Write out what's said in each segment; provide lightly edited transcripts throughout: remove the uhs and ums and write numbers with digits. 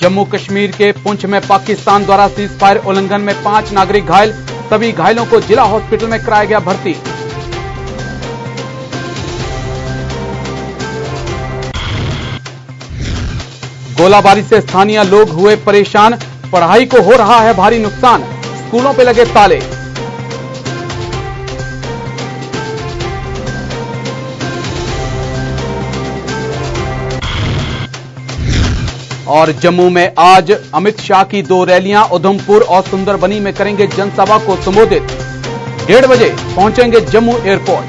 जम्मू कश्मीर के पुंछ में पाकिस्तान द्वारा सीज फायर उल्लंघन में 5 नागरिक घायल, सभी घायलों को जिला हॉस्पिटल में कराया गया भर्ती। गोलाबारी से स्थानीय लोग हुए परेशान, पढ़ाई को हो रहा है भारी नुकसान, स्कूलों पे लगे ताले। और जम्मू में आज अमित शाह की 2 रैलियां, उधमपुर और सुंदरबनी में करेंगे जनसभा को संबोधित। 1:30 बजे पहुंचेंगे जम्मू एयरपोर्ट।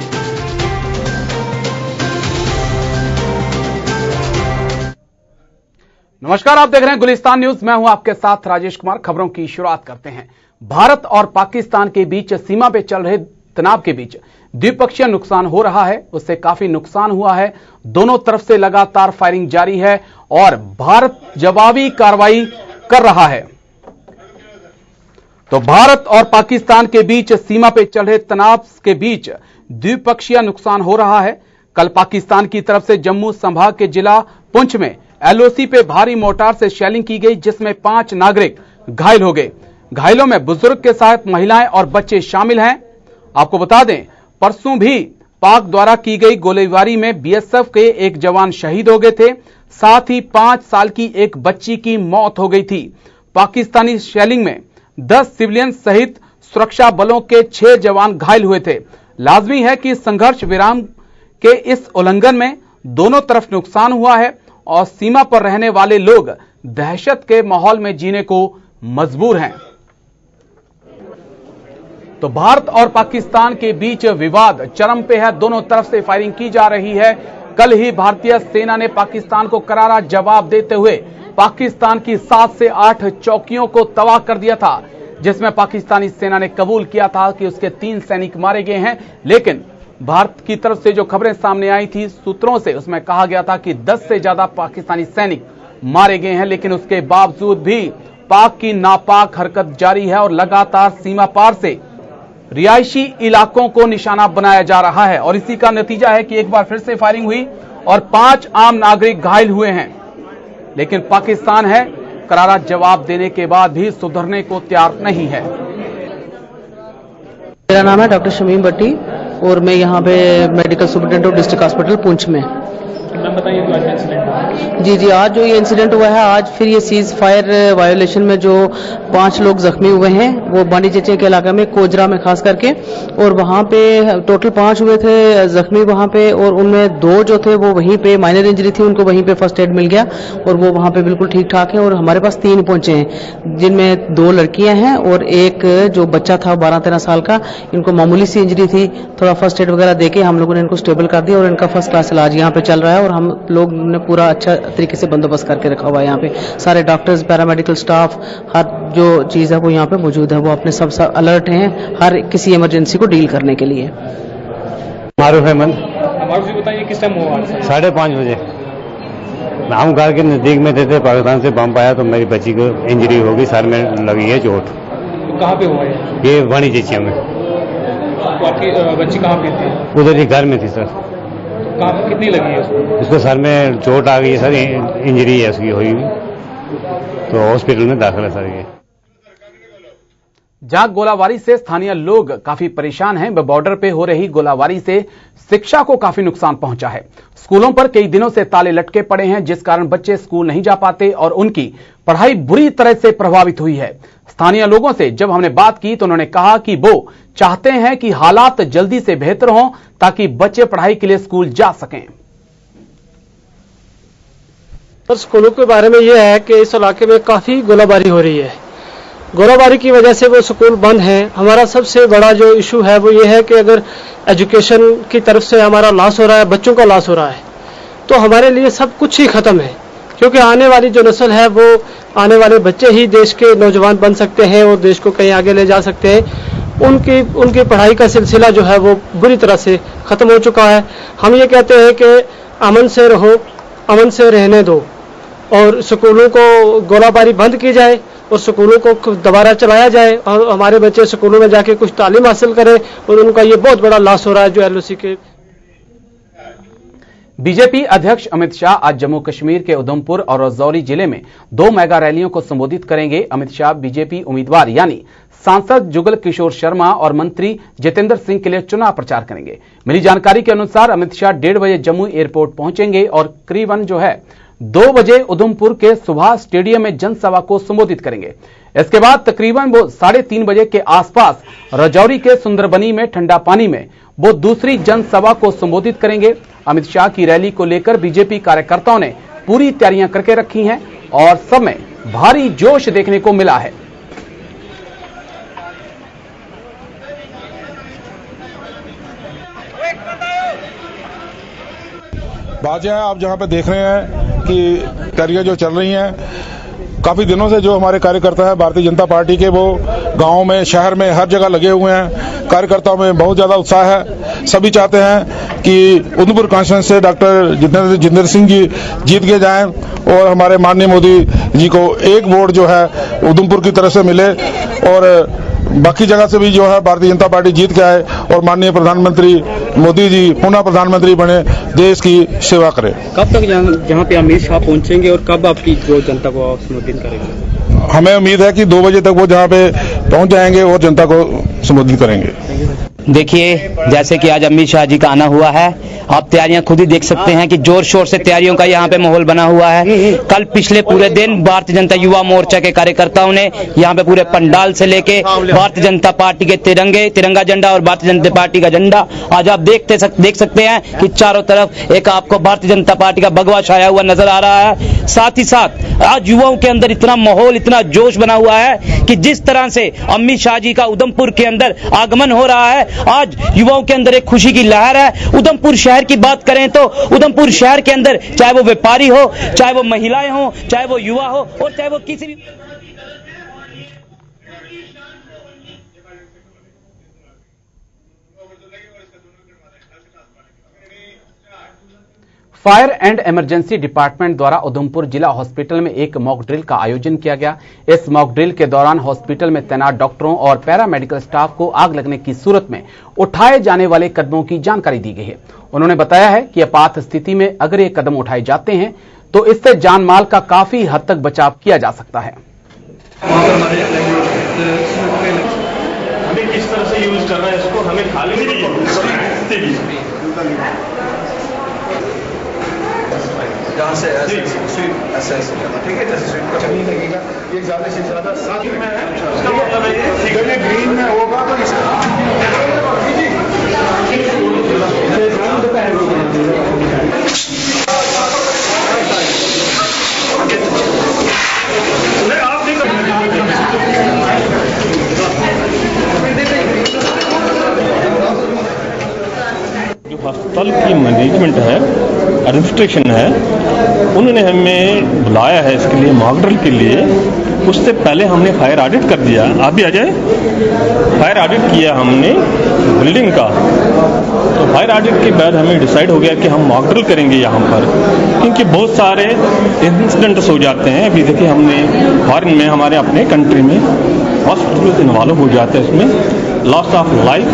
नमस्कार, आप देख रहे हैं गुलिस्तान न्यूज, मैं हूं आपके साथ राजेश कुमार। खबरों की शुरुआत करते हैं। भारत और पाकिस्तान के बीच सीमा पे चल रहे तनाव के बीच द्विपक्षीय नुकसान हो रहा है, उससे काफी नुकसान हुआ है। दोनों तरफ से लगातार फायरिंग जारी है और भारत जवाबी कार्रवाई कर रहा है। तो भारत और पाकिस्तान के बीच सीमा पे चल रहे तनाव के बीच द्विपक्षीय नुकसान हो रहा है। कल पाकिस्तान की तरफ से जम्मू संभाग के जिला पुंछ में एलओसी पे भारी मोर्टार से शेलिंग की गई, जिसमें 5 नागरिक घायल हो गए। घायलों में बुजुर्ग के साथ महिलाएं और बच्चे शामिल हैं। आपको बता दें, परसों भी पाक द्वारा की गई गोलीबारी में बीएसएफ के एक जवान शहीद हो गए थे, साथ ही 5 साल की एक बच्ची की मौत हो गई थी। पाकिस्तानी शेलिंग में 10 सिविलियन सहित सुरक्षा बलों के 6 जवान घायल हुए थे। लाजमी है कि संघर्ष विराम के इस उल्लंघन में दोनों तरफ नुकसान हुआ है और सीमा पर रहने वाले लोग दहशत के माहौल में जीने को मजबूर हैं। तो भारत और पाकिस्तान के बीच विवाद चरम पे है, दोनों तरफ से फायरिंग की जा रही है। कल ही भारतीय सेना ने पाकिस्तान को करारा जवाब देते हुए पाकिस्तान की 7 से 8 चौकियों को तबाह कर दिया था, जिसमें पाकिस्तानी सेना ने कबूल किया था कि उसके 3 सैनिक मारे गए हैं। लेकिन भारत की तरफ से जो खबरें सामने आई थी सूत्रों से, उसमें कहा गया था कि 10 से ज्यादा पाकिस्तानी सैनिक मारे गए हैं। लेकिन उसके बावजूद भी पाक की नापाक हरकत जारी है और लगातार सीमा पार से रिहायशी इलाकों को निशाना बनाया जा रहा है। और इसी का नतीजा है कि एक बार फिर से फायरिंग हुई और 5 आम नागरिक घायल हुए हैं। लेकिन पाकिस्तान है करारा जवाब देने के बाद भी सुधरने को तैयार नहीं है। मेरा नाम है डॉक्टर शमीम भट्टी और मैं यहाँ पे medical superintendent district hospital Poonch में। मैम बताइए तो आज इंसिडेंट हुआ। जी, आज जो ये इंसिडेंट हुआ है, आज फिर ये सीज फायर वायोलेशन में जो 5 लोग जख्मी हुए हैं, वो बांडी चेचे के इलाके में कोजरा में खास करके, और वहाँ पे टोटल 5 हुए थे जख्मी वहाँ पे, और उनमें 2 जो थे वो वहीं पे माइनर इंजरी थी, उनको वहीं पे फर्स्ट एड मिल गया और वो वहाँ पे बिल्कुल ठीक ठाक है। और हमारे पास 3 पहुंचे हैं, जिनमें 2 लड़कियां हैं और एक जो बच्चा था 12-13 साल का। इनको मामूली सी इंजरी थी, थोड़ा फर्स्ट एड वगैरह देके हम लोगों ने इनको स्टेबल कर दिया और इनका फर्स्ट क्लास इलाज यहाँ पे चल रहा है। और हम लोग ने पूरा अच्छा तरीके से बंदोबस्त करके रखा हुआ है। यहाँ पे सारे डॉक्टर्स, पैरामेडिकल स्टाफ, हर जो चीज है वो यहाँ पे मौजूद है। वो अपने सब अलर्ट हैं हर किसी इमरजेंसी को डील करने के लिए। मारूफ अहमद। मारूफ जी बताइए किस टाइम हुआ? 5:30 बजे। हम घर के नजदीक में थे, पाकिस्तान से बम आया तो मेरी बच्ची को इंजरी हो गई, सर में लगी है चोट। तो कहाँ पे हुआ ये वाणी चेचिया में। तो आपकी बच्ची कहाँ पे थी? उधर ही घर में थी सर। कहाँ कितनी लगी है उसको? उसको सर में चोट आ गई है सर, इंजरी है उसकी हुई, तो हॉस्पिटल में दाखिल है सर। ये जहां गोलाबारी से स्थानीय लोग काफी परेशान हैं, बॉर्डर पे हो रही गोलाबारी से शिक्षा को काफी नुकसान पहुंचा है। स्कूलों पर कई दिनों से ताले लटके पड़े हैं, जिस कारण बच्चे स्कूल नहीं जा पाते और उनकी पढ़ाई बुरी तरह से प्रभावित हुई है। स्थानीय लोगों से जब हमने बात की तो उन्होंने कहा कि वो चाहते हैं कि हालात जल्दी से बेहतर हों ताकि बच्चे पढ़ाई के लिए स्कूल जा सकें। स्कूलों के बारे में यह है कि इस इलाके में काफी गोलाबारी हो रही है। गोलाबारी की वजह से वो स्कूल बंद हैं। हमारा सबसे बड़ा जो इशू है वो ये है कि अगर एजुकेशन की तरफ से हमारा लॉस हो रहा है, बच्चों का लॉस हो रहा है, तो हमारे लिए सब कुछ ही खत्म है। क्योंकि आने वाली जो नस्ल है वो आने वाले बच्चे ही देश के नौजवान बन सकते हैं और देश को कहीं आगे ले जा सकते हैं। उनकी पढ़ाई का सिलसिला जो है वो बुरी तरह से खत्म हो चुका है। हम ये कहते हैं कि अमन से रहो, अमन से रहने दो और स्कूलों को गोलाबारी बंद की जाए और स्कूलों को दोबारा चलाया जाए और हमारे बच्चे स्कूलों में जाके कुछ तालीम हासिल करें। और उनका ये बहुत बड़ा लॉस हो रहा है जो एलओसी के। बीजेपी अध्यक्ष अमित शाह आज जम्मू कश्मीर के उधमपुर और राजौरी जिले में 2 मेगा रैलियों को संबोधित करेंगे। अमित शाह बीजेपी उम्मीदवार यानी सांसद जुगल किशोर शर्मा और मंत्री जितेंद्र सिंह के लिए चुनाव प्रचार करेंगे। मिली जानकारी के अनुसार अमित शाह 1:30 बजे जम्मू एयरपोर्ट पहुंचेंगे और करीबन 2 बजे उधमपुर के सुभाष स्टेडियम में जनसभा को संबोधित करेंगे। इसके बाद तकरीबन वो 3:30 बजे के आसपास राजौरी के सुंदरबनी में ठंडा पानी में वो दूसरी जनसभा को संबोधित करेंगे। अमित शाह की रैली को लेकर बीजेपी कार्यकर्ताओं ने पूरी तैयारियां करके रखी हैं और सब में भारी जोश देखने को मिला है। बातें आप जहां पे देख रहे हैं कि तैयारियां जो चल रही हैं, काफी दिनों से जो हमारे कार्यकर्ता हैं भारतीय जनता पार्टी के, वो गांव में, शहर में, हर जगह लगे हुए हैं। कार्यकर्ताओं में बहुत ज्यादा उत्साह है। सभी चाहते हैं कि उधमपुर कॉन्स्टिट्यूंसी से डॉक्टर जितेंद्र सिंह जी जीत के जाएं और हमारे माननीय मोदी जी को एक वोट जो है उधमपुर की तरफ से मिले और बाकी जगह से भी जो है भारतीय जनता पार्टी जीत के आए और माननीय प्रधानमंत्री मोदी जी पुनः प्रधानमंत्री बने, देश की सेवा करें। कब तक जहां पे अमित शाह पहुंचेंगे और कब आपकी जो जनता को संबोधित करेंगे? हमें उम्मीद है कि 2 बजे तक वो जहां पे पहुंच जाएंगे और जनता को संबोधित करेंगे। देखिए, जैसे कि आज अमित शाह जी का आना हुआ है, आप तैयारियां खुद ही देख सकते हैं कि जोर शोर से तैयारियों का यहाँ पे माहौल बना हुआ है। कल पिछले पूरे दिन भारतीय जनता युवा मोर्चा के कार्यकर्ताओं ने यहाँ पे पूरे पंडाल से लेके भारतीय जनता पार्टी के तिरंगा झंडा और भारतीय जनता पार्टी का झंडा आज आप देख सकते हैं कि चारों तरफ एक आपको भारतीय जनता पार्टी का भगवा छाया हुआ नजर आ रहा है। साथ ही साथ आज युवाओं के अंदर इतना माहौल, इतना जोश बना हुआ है कि जिस तरह से अमित शाह जी का उधमपुर के अंदर आगमन हो रहा है, आज युवाओं के अंदर एक खुशी की लहर है। उधमपुर शहर की बात करें तो उधमपुर शहर के अंदर चाहे वो व्यापारी हो, चाहे वो महिलाएं हो, चाहे वो युवा हो और चाहे वो किसी भी फायर एंड इमरजेंसी डिपार्टमेंट द्वारा उधमपुर जिला हॉस्पिटल में एक मॉक ड्रिल का आयोजन किया गया। इस मॉक ड्रिल के दौरान हॉस्पिटल में तैनात डॉक्टरों और पैरामेडिकल स्टाफ को आग लगने की सूरत में उठाए जाने वाले कदमों की जानकारी दी गई है। उन्होंने बताया है कि आपात स्थिति में अगर ये कदम उठाए जाते हैं तो इससे जान माल का काफी हद तक बचाव किया जा सकता है। हमें किस तरह से यूज करना है इसको, हमें खाली नहीं जहाँ से ऐसे करना, ठीक है, जैसे स्वीप का नहीं लगेगा, ये ज्यादा से ज्यादा साथ में है। इसका मतलब है अगर ये ग्रीन में होगा तो जो अस्पताल की मैनेजमेंट है, एडमिनिस्ट्रेशन है, उन्होंने हमें बुलाया है इसके लिए, मॉक ड्रिल के लिए। उससे पहले हमने फायर ऑडिट कर दिया। आप भी आ जाए। फायर ऑडिट किया हमने बिल्डिंग का, तो फायर ऑडिट के बाद हमें डिसाइड हो गया कि हम मॉक ड्रिल करेंगे यहाँ पर, क्योंकि बहुत सारे इंसिडेंट्स हो जाते हैं। अभी देखिए, हमने फॉरेन में, हमारे अपने कंट्री में हॉस्पिटल इन्वॉल्व हो जाते हैं, इसमें लॉस ऑफ लाइफ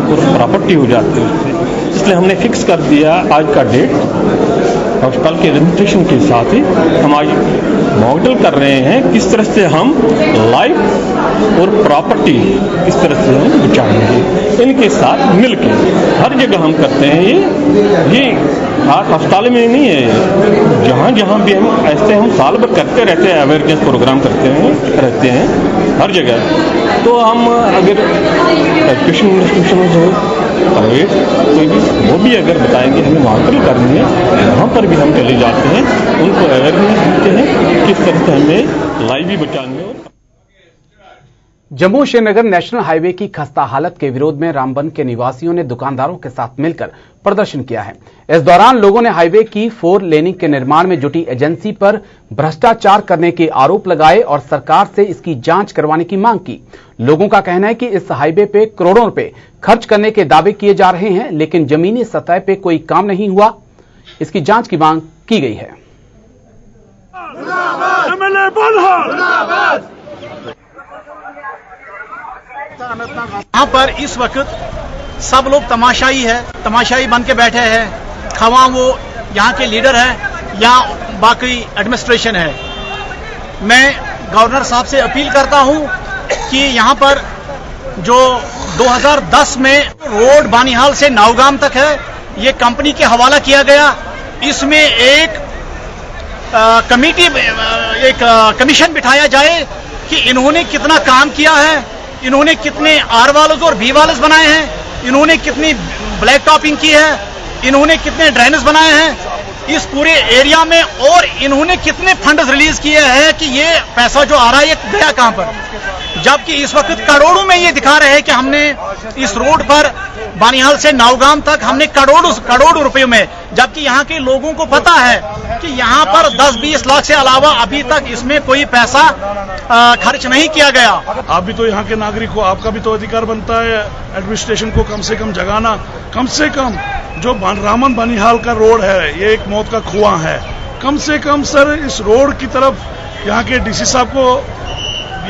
और प्रॉपर्टी हो जाती है उससे। इसलिए हमने फिक्स कर दिया आज का डेट, और कल के एडमिनिस्ट्रेशन के साथ ही हम आज मॉक ड्रिल कर रहे हैं किस तरह से हम लाइफ और प्रॉपर्टी किस तरह से हम बचाएंगे। इनके साथ मिलकर हर जगह हम करते हैं। ये खास अस्पताल में नहीं है, जहाँ जहाँ भी हम ऐसे हम साल भर करते रहते हैं, अवेयरनेस प्रोग्राम करते रहते हैं हर जगह। तो हम अगर एजुकेशन इंस्टीट्यूशन हो, प्राइवेट कोई भी, वो भी अगर बताएंगे हमें मॉक ड्रिल करनी है, वहाँ पर भी हम चले जाते हैं, उनको अवेयरनेस देते हैं किस तरह से हमें लाइफ भी बचानी है। जम्मू श्रीनगर नेशनल हाईवे की खस्ता हालत के विरोध में रामबन के निवासियों ने दुकानदारों के साथ मिलकर प्रदर्शन किया है। इस दौरान लोगों ने हाईवे की 4 लेनिंग के निर्माण में जुटी एजेंसी पर भ्रष्टाचार करने के आरोप लगाए और सरकार से इसकी जांच करवाने की मांग की। लोगों का कहना है कि इस हाईवे पे करोड़ों रुपए खर्च करने के दावे किए जा रहे हैं, लेकिन जमीनी सतह पे कोई काम नहीं हुआ। इसकी जांच की मांग की गई है। यहाँ पर इस वक्त सब लोग तमाशाई बन के बैठे हैं। खवा वो यहाँ के लीडर हैं या बाकी एडमिनिस्ट्रेशन है। मैं गवर्नर साहब से अपील करता हूँ कि यहाँ पर जो 2010 में रोड बानिहाल से नावगाम तक है, ये कंपनी के हवाला किया गया। इसमें एक कमीशन बिठाया जाए कि इन्होंने कितना काम किया है, इन्होंने कितने आर वाल्स और बी वाल्स बनाए हैं, इन्होंने कितनी ब्लैक टॉपिंग की है, इन्होंने कितने ड्रेनेज बनाए हैं इस पूरे एरिया में, और इन्होंने कितने फंड्स रिलीज किए हैं कि ये पैसा जो आ रहा है ये गया कहां पर। जबकि इस वक्त करोड़ों में ये दिखा रहे हैं कि हमने इस रोड पर बानिहाल से नावगाम तक हमने करोड़ों रुपए में, जबकि यहाँ के लोगों को पता है कि यहाँ पर 10-20 लाख से अलावा अभी तक इसमें कोई पैसा खर्च नहीं किया गया। आप भी तो यहाँ के नागरिक हो, आपका भी तो अधिकार बनता है एडमिनिस्ट्रेशन को कम से कम जगाना। कम से कम जो रामन बनिहाल का रोड है ये एक मौत का कुआं है। कम से कम सर इस रोड की तरफ यहाँ के डीसी साहब को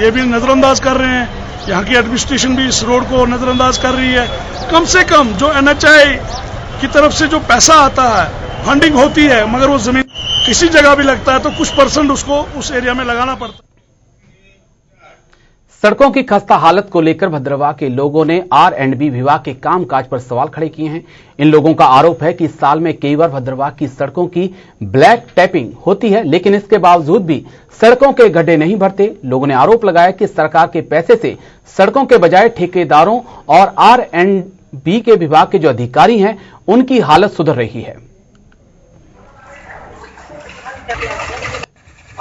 ये भी नजरअंदाज कर रहे हैं, यहाँ की एडमिनिस्ट्रेशन भी इस रोड को नजरअंदाज कर रही है। कम से कम जो NHI की तरफ से जो पैसा आता है, फंडिंग होती है, मगर वो जमीन किसी जगह भी लगता है तो कुछ % उसको उस एरिया में लगाना पड़ता है। सड़कों की खस्ता हालत को लेकर भद्रवाह के लोगों ने R&B विभाग के कामकाज पर सवाल खड़े किए हैं। इन लोगों का आरोप है कि इस साल में कई बार भद्रवाह की सड़कों की ब्लैक टैपिंग होती है, लेकिन इसके बावजूद भी सड़कों के गड्ढे नहीं भरते। लोगों ने आरोप लगाया कि सरकार के पैसे से सड़कों के बजाय ठेकेदारों और R&B के विभाग के जो अधिकारी हैं उनकी हालत सुधर रही है।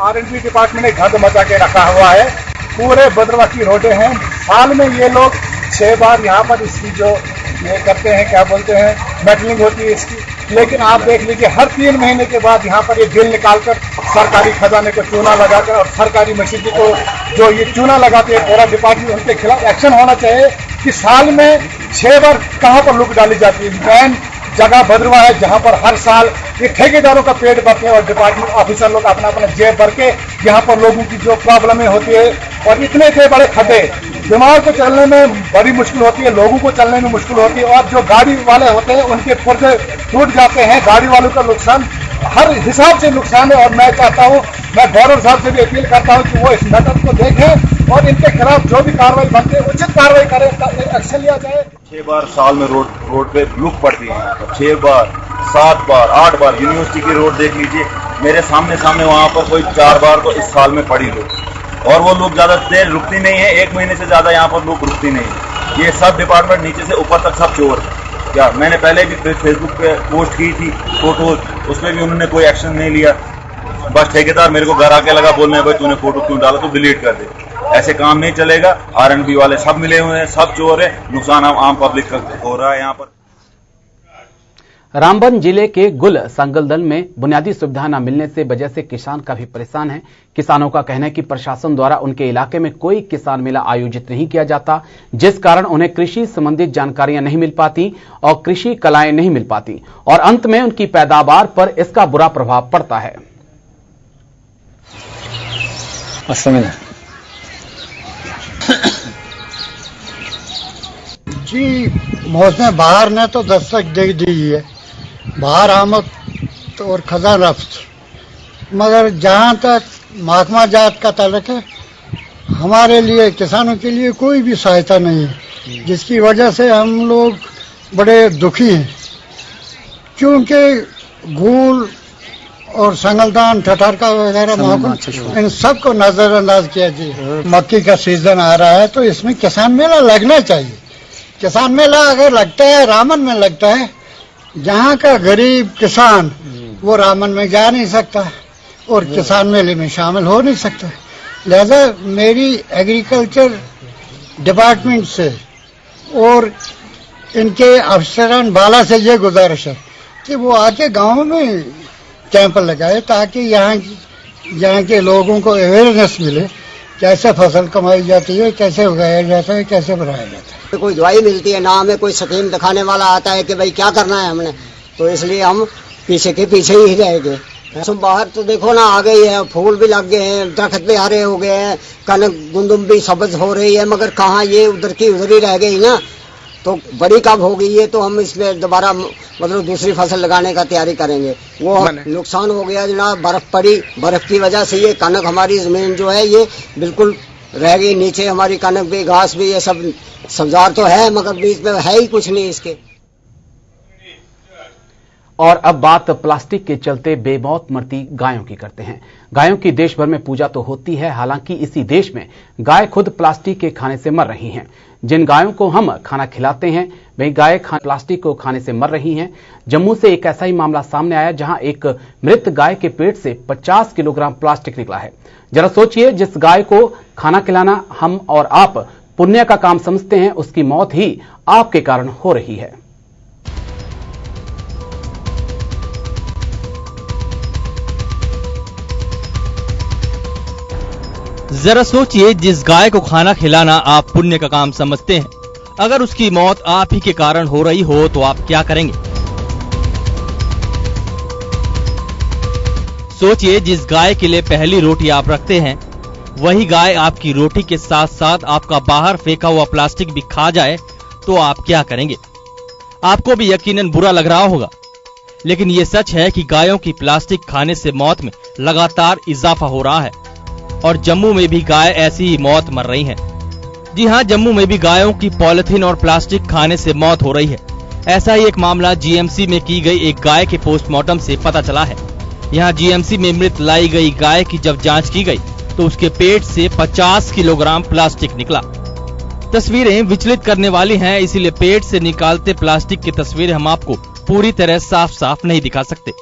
R&B डिपार्टमेंट ने गंद मचा के रखा हुआ है। पूरे भद्रवाह की रोडें हैं, साल में ये लोग 6 बार यहाँ पर इसकी जो ये करते हैं, क्या बोलते हैं, मेटलिंग होती है इसकी। लेकिन आप देख लीजिए हर 3 महीने के बाद यहाँ पर ये बिल निकालकर सरकारी खजाने को चूना लगाकर और सरकारी मशीनरी को जो ये चूना लगाते हैं पूरा डिपार्टमेंट, उनके खिलाफ एक्शन होना चाहिए कि साल में 6 बार कहाँ पर लूट डाली जाती है। मैन जगह भद्रवाह है जहाँ पर हर साल ये ठेकेदारों का पेट भरते हैं और डिपार्टमेंट ऑफिसर लोग अपना अपना जेब भर के यहाँ पर लोगों की जो प्रॉब्लमें होती है, और इतने बड़े खड्डे, बीमार को चलने में बड़ी मुश्किल होती है, लोगों को चलने में मुश्किल होती है, और जो गाड़ी वाले होते हैं उनके पुर्जे टूट जाते हैं। गाड़ी वालों का नुकसान हर हिसाब से नुकसान है। और मैं चाहता हूँ, मैं गवर्नर साहब से भी अपील करता हूँ कि वो इस मैटर को देखें और इनके खिलाफ जो भी कार्रवाई बनती है उचित कार्रवाई करें, एक्शन लिया जाए। 6 बार साल में रोड पे लूट पड़ती है, 6 बार, 7 बार, 8 बार। यूनिवर्सिटी की रोड देख लीजिए, मेरे सामने वहाँ पर कोई 4 बार तो इस साल में पड़ी लोग, और वो लोग ज्यादा देर रुकती नहीं है। 1 महीने से ज्यादा यहाँ पर लोग रुकती नहीं है। ये सब डिपार्टमेंट नीचे से ऊपर तक सब चोर है। क्या मैंने पहले भी फेसबुक पे पोस्ट की थी फोटो, उसमें भी उन्होंने कोई एक्शन नहीं लिया। बस ठेकेदार मेरे को घर आके लगा बोलने, भाई तूने फोटो क्यों डाला, तो डिलीट कर दे। ऐसे काम नहीं चलेगा। R&B वाले सब मिले हुए हैं, सब चोर है, नुकसान आम पब्लिक का हो रहा है। यहाँ पर रामबन जिले के गुल संगलदल में बुनियादी सुविधा न मिलने से वजह से किसान काफी परेशान हैं। किसानों का कहना है कि प्रशासन द्वारा उनके इलाके में कोई किसान मेला आयोजित नहीं किया जाता, जिस कारण उन्हें कृषि संबंधित जानकारियां नहीं मिल पाती और कृषि कलाएं नहीं मिल पाती, और अंत में उनकी पैदावार पर इसका बुरा प्रभाव पड़ता है। जी, मौसम बाहर ने तो दस्तक दे दी है, बाहर आमद और खजान रफ्त, मगर जहाँ तक महकमा जात का ताल्लुक है, हमारे लिए किसानों के लिए कोई भी सहायता नहीं है, जिसकी वजह से हम लोग बड़े दुखी हैं। क्योंकि गूल और संगलदान, ठठारका वगैरह महकमा, इन सबको नजरअंदाज किया जाए। मक्की का सीजन आ रहा है तो इसमें किसान मेला लगना चाहिए। किसान मेला अगर लगता है, रामन में लगता है, जहाँ का गरीब किसान वो रामन में जा नहीं सकता और किसान मेले में शामिल हो नहीं सकता। लिहाजा मेरी एग्रीकल्चर डिपार्टमेंट से और इनके अफसरान बाला से ये गुजारिश है कि वो आके गाँव में कैंप लगाए, ताकि यहाँ के लोगों को अवेयरनेस मिले, कैसे फसल कमाई जाती है, कैसे उगाया जाता है, कैसे बनाया जाता है। कोई दवाई मिलती है ना, हमें कोई स्कीम दिखाने वाला आता है कि भाई क्या करना है हमने, तो इसलिए हम पीछे के पीछे ही रहेंगे। सब बाहर तो देखो ना आ गई है, फूल भी लग गए हैं, दरख्त भी हरे हो गए हैं, कनक गुंदुम भी सब्ज हो रही है, मगर कहाँ ये उधर की उधर ही रह गई ना। तो बड़ी कब होगी ये तो हम इसमें दोबारा मतलब दूसरी फसल लगाने का तैयारी करेंगे। वो नुकसान हो गया जनाब, बर्फ पड़ी, बर्फ की वजह से ये कनक हमारी जमीन जो है ये बिल्कुल रह गई, नीचे हमारी कनक भी घास भी ये सब सब्जार तो है मगर बीच में है ही कुछ नहीं इसके। और अब बात प्लास्टिक के चलते बेमौत मरती गायों की करते हैं। गायों की देश भर में पूजा तो होती है, हालांकि इसी देश में गाय खुद प्लास्टिक के खाने से मर रही हैं। जिन गायों को हम खाना खिलाते हैं वही गाय प्लास्टिक को खाने से मर रही हैं। जम्मू से एक ऐसा ही मामला सामने आया जहां एक मृत गाय के पेट से 50 किलोग्राम प्लास्टिक निकला है। जरा सोचिए, जिस गाय को खाना खिलाना हम और आप पुण्य का काम समझते हैं, उसकी मौत ही आपके कारण हो रही है। जरा सोचिए, जिस गाय को खाना खिलाना आप पुण्य का काम समझते हैं, अगर उसकी मौत आप ही के कारण हो रही हो तो आप क्या करेंगे? सोचिए, जिस गाय के लिए पहली रोटी आप रखते हैं वही गाय आपकी रोटी के साथ साथ आपका बाहर फेंका हुआ प्लास्टिक भी खा जाए तो आप क्या करेंगे? आपको भी यकीनन बुरा लग रहा होगा, लेकिन ये सच है कि गायों की प्लास्टिक खाने से मौत में लगातार इजाफा हो रहा है और जम्मू में भी गाय ऐसी ही मौत मर रही हैं। जी हां, जम्मू में भी गायों की पॉलिथीन और प्लास्टिक खाने से मौत हो रही है। ऐसा ही एक मामला जीएमसी में की गई एक गाय के पोस्टमार्टम से पता चला है। यहां जीएमसी में मृत लाई गई गाय की जब जांच की गई तो उसके पेट से 50 किलोग्राम प्लास्टिक निकला। तस्वीरें विचलित करने वाली हैं, इसीलिए पेट से निकालते प्लास्टिक की तस्वीरें हम आपको पूरी तरह साफ साफ नहीं दिखा सकते।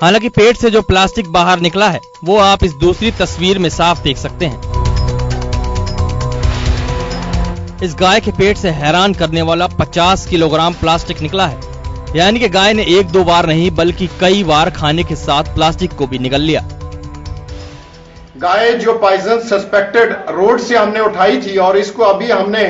हालांकि पेट से जो प्लास्टिक बाहर निकला है वो आप इस दूसरी तस्वीर में साफ देख सकते हैं। इस गाय के पेट से हैरान करने वाला 50 किलोग्राम प्लास्टिक निकला है, यानी कि गाय ने एक दो बार नहीं बल्कि कई बार खाने के साथ प्लास्टिक को भी निगल लिया। गाय जो पॉइजन सस्पेक्टेड रोड से हमने उठाई थी और इसको अभी हमने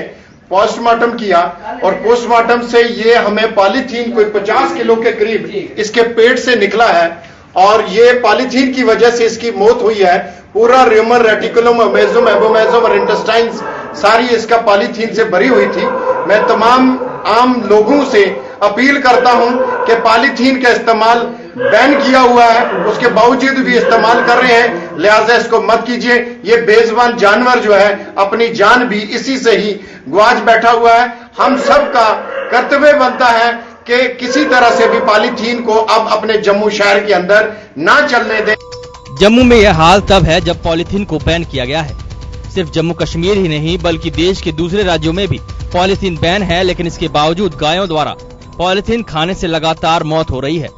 पोस्टमार्टम किया और पोस्टमार्टम से ये हमें पॉलीथीन कोई 50 किलो के करीब इसके पेट से निकला है और ये पॉलीथीन की वजह से इसकी मौत हुई है। पूरा र्यूमर रेटिकुलम मेसोम एबोमेसोम और इंटेस्टाइन्स सारी इसका पॉलीथीन से भरी हुई थी। मैं तमाम आम लोगों से अपील करता हूं कि पॉलीथीन का इस्तेमाल बैन किया हुआ है, उसके बावजूद भी इस्तेमाल कर रहे हैं, लिहाजा इसको मत कीजिए। ये बेजुबान जानवर जो है अपनी जान भी इसी से ही ग्वाच बैठा हुआ है। हम सब का कर्तव्य बनता है कि किसी तरह से भी पॉलीथीन को अब अपने जम्मू शहर के अंदर ना चलने दें। जम्मू में यह हाल तब है जब पॉलीथीन को बैन किया गया है। सिर्फ जम्मू कश्मीर ही नहीं बल्कि देश के दूसरे राज्यों में भी पॉलीथीन बैन है, लेकिन इसके बावजूद गायों द्वारा पॉलीथीन खाने से लगातार मौत हो रही है।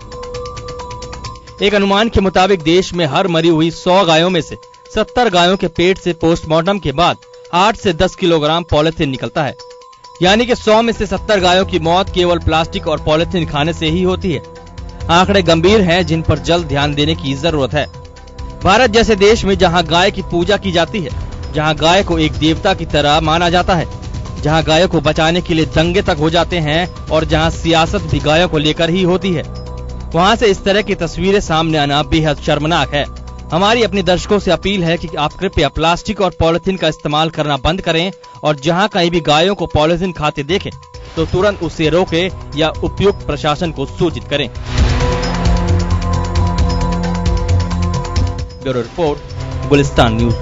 एक अनुमान के मुताबिक देश में हर मरी हुई 100 गायों में से 70 गायों के पेट से पोस्टमार्टम के बाद 8 से 10 किलोग्राम पॉलीथीन निकलता है, यानी कि 100 में से 70 गायों की मौत केवल प्लास्टिक और पॉलीथीन खाने से ही होती है। आंकड़े गंभीर हैं जिन पर जल्द ध्यान देने की जरूरत है। भारत जैसे देश में जहां गाय की पूजा की जाती है, जहां गाय को एक देवता की तरह माना जाता है, जहां गायों को बचाने के लिए दंगे तक हो जाते हैं और जहां सियासत भी गायों को लेकर ही होती है, वहां से इस तरह की तस्वीरें सामने आना बेहद शर्मनाक है। हमारी अपने दर्शकों से अपील है कि आप कृपया प्लास्टिक और पॉलीथीन का इस्तेमाल करना बंद करें और जहां कहीं भी गायों को पॉलीथीन खाते देखें तो तुरंत उसे रोकें या उपयुक्त प्रशासन को सूचित करें। Bureau report, Gulistan news.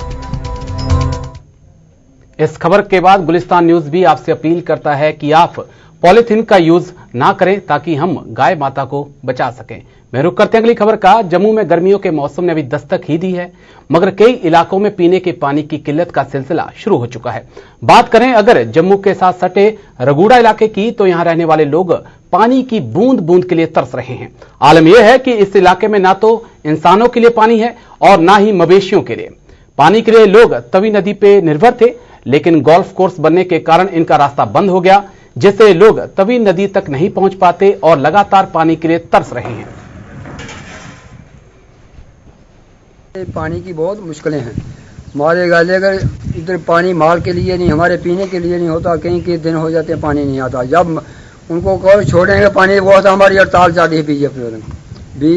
इस खबर के बाद गुलिस्तान न्यूज भी आपसे अपील करता है कि आप पॉलीथीन का यूज ना करें ताकि हम गाय माता को बचा सकें। मैं रुक करते हैं अगली खबर का। जम्मू में गर्मियों के मौसम ने अभी दस्तक ही दी है, मगर कई इलाकों में पीने के पानी की किल्लत का सिलसिला शुरू हो चुका है। बात करें अगर जम्मू के साथ सटे रगूड़ा इलाके की, तो यहां रहने वाले लोग पानी की बूंद बूंद के लिए तरस रहे हैं। आलम यह है कि इस इलाके में ना तो इंसानों के लिए पानी है और ना ही मवेशियों के लिए। पानी के लिए लोग तवी नदी पे निर्भर थे, लेकिन गोल्फ कोर्स बनने के कारण इनका रास्ता बंद हो गया, जिससे लोग तवी नदी तक नहीं पहुंच पाते और लगातार पानी के लिए तरस रहे हैं। पानी की बहुत मुश्किलें हैं। मारे गाले अगर इधर पानी माल के लिए नहीं, हमारे पीने के लिए नहीं होता, कहीं कई दिन हो जाते हैं पानी नहीं आता। जब उनको कहो छोड़ेंगे पानी, वो होता हमारी हड़ताल चल रही है। बीजेपी भी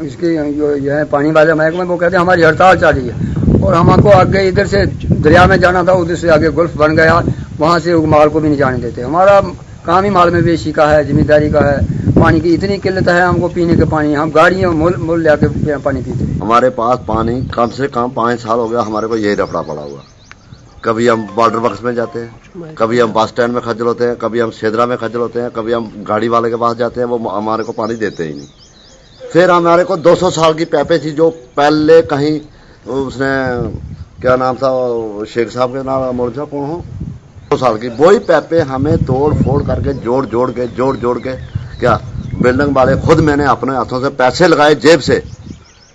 इसकी जो है पानी वाले महकमे वो कहते हैं हमारी हड़ताल चल रही है और हमको आगे इधर से दरिया में जाना था, उधर से आगे गुल्फ बन गया। वहाँ से माल को भी नहीं जाने देते। हमारा काम ही माल में बेची का है, जिम्मेदारी का है। पानी की इतनी किल्लत है हमको पीने के पानी, हम गाड़ियों मोल लेके पानी पीते। हमारे पास पानी कम से कम 5 साल हो गया हमारे को यही रफड़ा पड़ा हुआ। कभी हम वाटर बक्स में जाते हैं, कभी हम बस स्टैंड में खज्जल होते हैं, कभी हम सेदरा में खज्जल होते हैं, कभी हम गाड़ी वाले के पास जाते हैं, वो हमारे को पानी देते ही नहीं। फिर हमारे को 200 साल की पैपे थी जो पहले कहीं उसने क्या नाम था शेख साहब के नाम मोर्चा कौन हो 2 साल की, वही पैपे हमें तोड़ फोड़ करके जोड़ जोड़ के क्या बिल्डिंग वाले खुद मैंने अपने हाथों से पैसे लगाए जेब से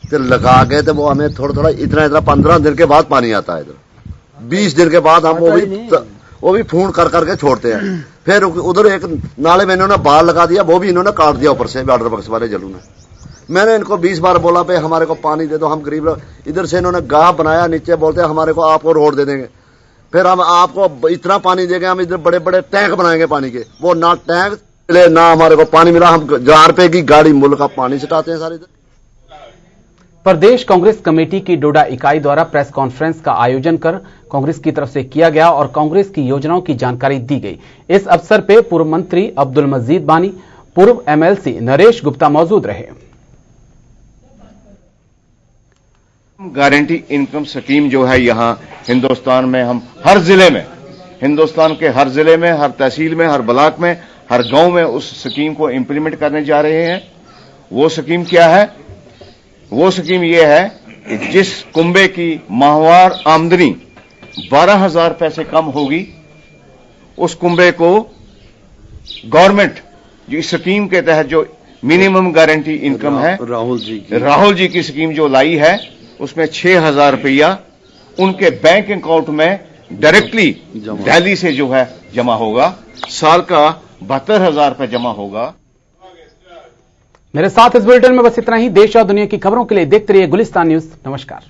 तो लगा गए थे। वो हमें थोड़ा इतना 15 दिन के बाद पानी आता है, इधर 20 दिन के बाद हम वो भी फोन कर करके छोड़ते हैं। फिर उधर एक नाले में इन्होंने बाल लगा दिया, वो भी इन्होंने काट दिया ऊपर से वाटर बक्स वाले जलू ने। मैंने इनको 20 बार बोला पे हमारे को पानी दे दो, हम गरीब लोग। इधर से इन्होंने गाह बनाया, नीचे बोलते हैं हमारे को आपको रोड दे देंगे, फिर हम आपको इतना पानी देंगे, हम इधर बड़े बड़े टैंक बनाएंगे पानी के। वो ना टैंक मिले ना हमारे को पानी मिला, हम 1000 रुपए की गाड़ी मूल्य का पानी सटाते हैं सारे। प्रदेश कांग्रेस कमेटी की डोडा इकाई द्वारा प्रेस कॉन्फ्रेंस का आयोजन कर कांग्रेस की तरफ से किया गया और कांग्रेस की योजनाओं की जानकारी दी गई। इस अवसर पर पूर्व मंत्री अब्दुल मजीद बानी, पूर्व एमएलसी नरेश गुप्ता मौजूद रहे। गारंटी इनकम स्कीम जो है यहाँ हिंदुस्तान में हम हर जिले में, हिंदुस्तान के हर जिले में, हर तहसील में, हर ब्लॉक में, हर गांव में उस स्कीम को इंप्लीमेंट करने जा रहे हैं। वो स्कीम क्या है? वो स्कीम ये है कि जिस कुंबे की माहवार आमदनी 12,000 रुपए से कम होगी, उस कुंबे को गवर्नमेंट जो इस स्कीम के तहत जो मिनिमम गारंटी इनकम है राहुल जी की स्कीम जो लाई है, उसमें 6,000 रुपया उनके बैंक अकाउंट में डायरेक्टली दिल्ली से जो है जमा होगा। साल का 72,000 रुपये जमा होगा। मेरे साथ इस बुलेटिन में बस इतना ही। देश और दुनिया की खबरों के लिए देखते रहिए गुलिस्तान न्यूज। नमस्कार।